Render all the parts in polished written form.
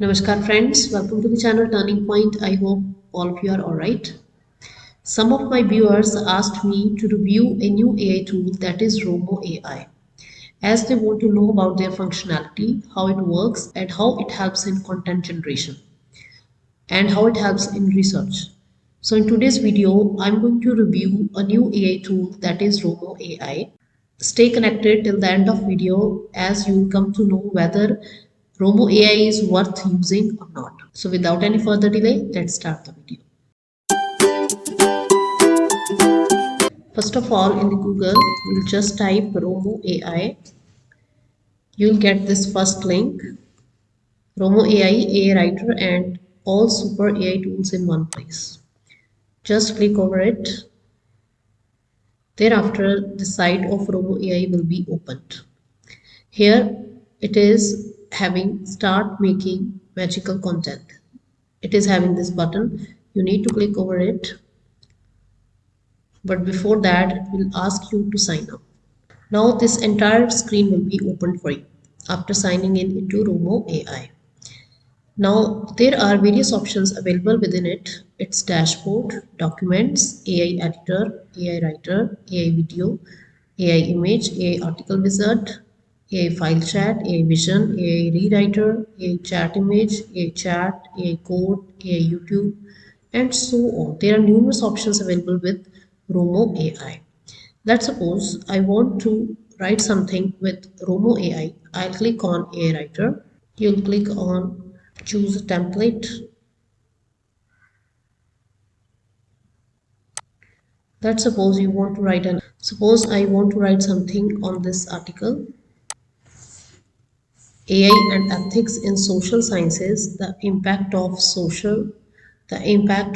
Namaskar friends, welcome to the channel Turning Point. I hope all of you are alright. Some of my viewers asked me to review a new AI tool that is ROMO AI, as they want to know about their functionality, how it works, and how it helps in content generation, and how it helps in research. So in today's video, I'm going to review a new AI tool that is ROMO AI. Stay connected till the end of video as you will come to know whether ROMO AI is worth using or not. So without any further delay, let's start the video. First of all, in the Google, we'll just type ROMO AI. You'll get this first link, ROMO AI, AI Writer and all super AI tools in one place. Just click over it. Thereafter, the site of ROMO AI will be opened. Here it is having start making magical content. It is having this button. You need to click over it. But before that, it will ask you to sign up. Now this entire screen will be opened for you after signing in into ROMO AI. Now there are various options available within it. It's dashboard, documents, AI editor, AI writer, AI video, AI image, AI article wizard, AI file chat, AI vision, AI rewriter, AI chat image, AI chat, AI code, AI YouTube, and so on. There are numerous options available with ROMO AI. Let's suppose I want to write something with ROMO AI. I'll click on AI writer. You'll click on choose a template. Let's suppose you want to write suppose I want to write something on this article, AI and ethics in social sciences, the impact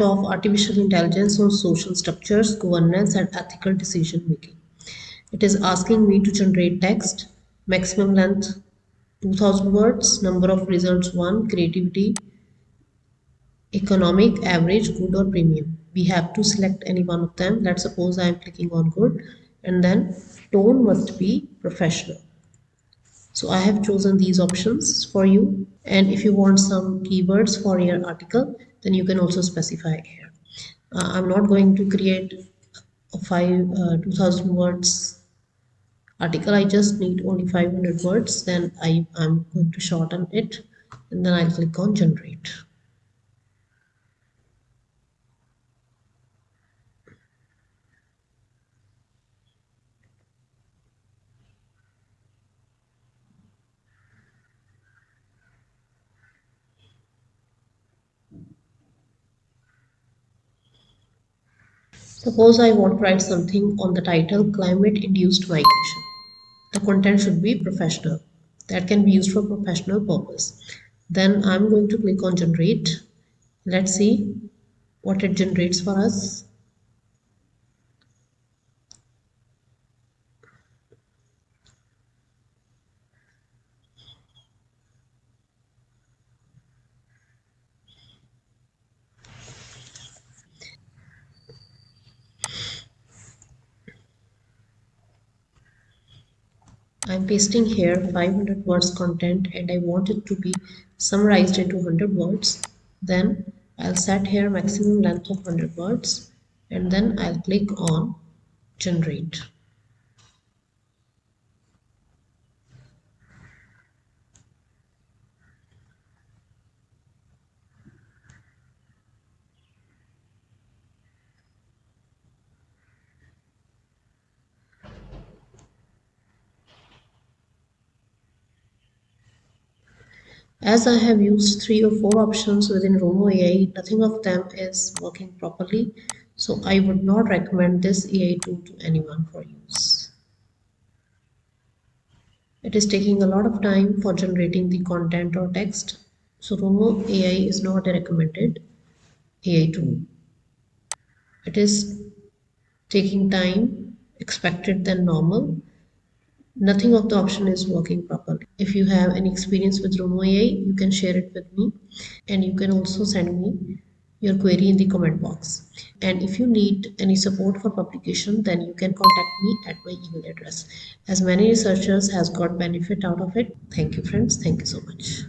of artificial intelligence on social structures, governance and ethical decision making. It is asking me to generate text, maximum length 2000 words, number of results 1, creativity, economic, average, good or premium. We have to select any one of them. Let's suppose I am clicking on good, and then tone must be professional. So I have chosen these options for you, and if you want some keywords for your article, then you can also specify here. I'm not going to create a 2000 words article. I just need only 500 words. Then I'm going to shorten it, and then I'll click on generate. Suppose I want to write something on the title Climate Induced Migration. The content should be professional. That can be used for professional purpose. Then I'm going to click on generate. Let's see what it generates for us. I'm pasting here 500 words content and I want it to be summarized into 100 words. Then I'll set here maximum length of 100 words and then I'll click on generate. As I have used 3 or 4 options within ROMO AI, nothing of them is working properly. So I would not recommend this AI tool to anyone for use. It is taking a lot of time for generating the content or text. So ROMO AI is not a recommended AI tool. It is taking time expected than normal. Nothing of the option is working properly. If you have any experience with ROMO AI, you can share it with me, and you can also send me your query in the comment box. And if you need any support for publication, then you can contact me at my email address, as many researchers has got benefit out of it. Thank you friends, thank you so much.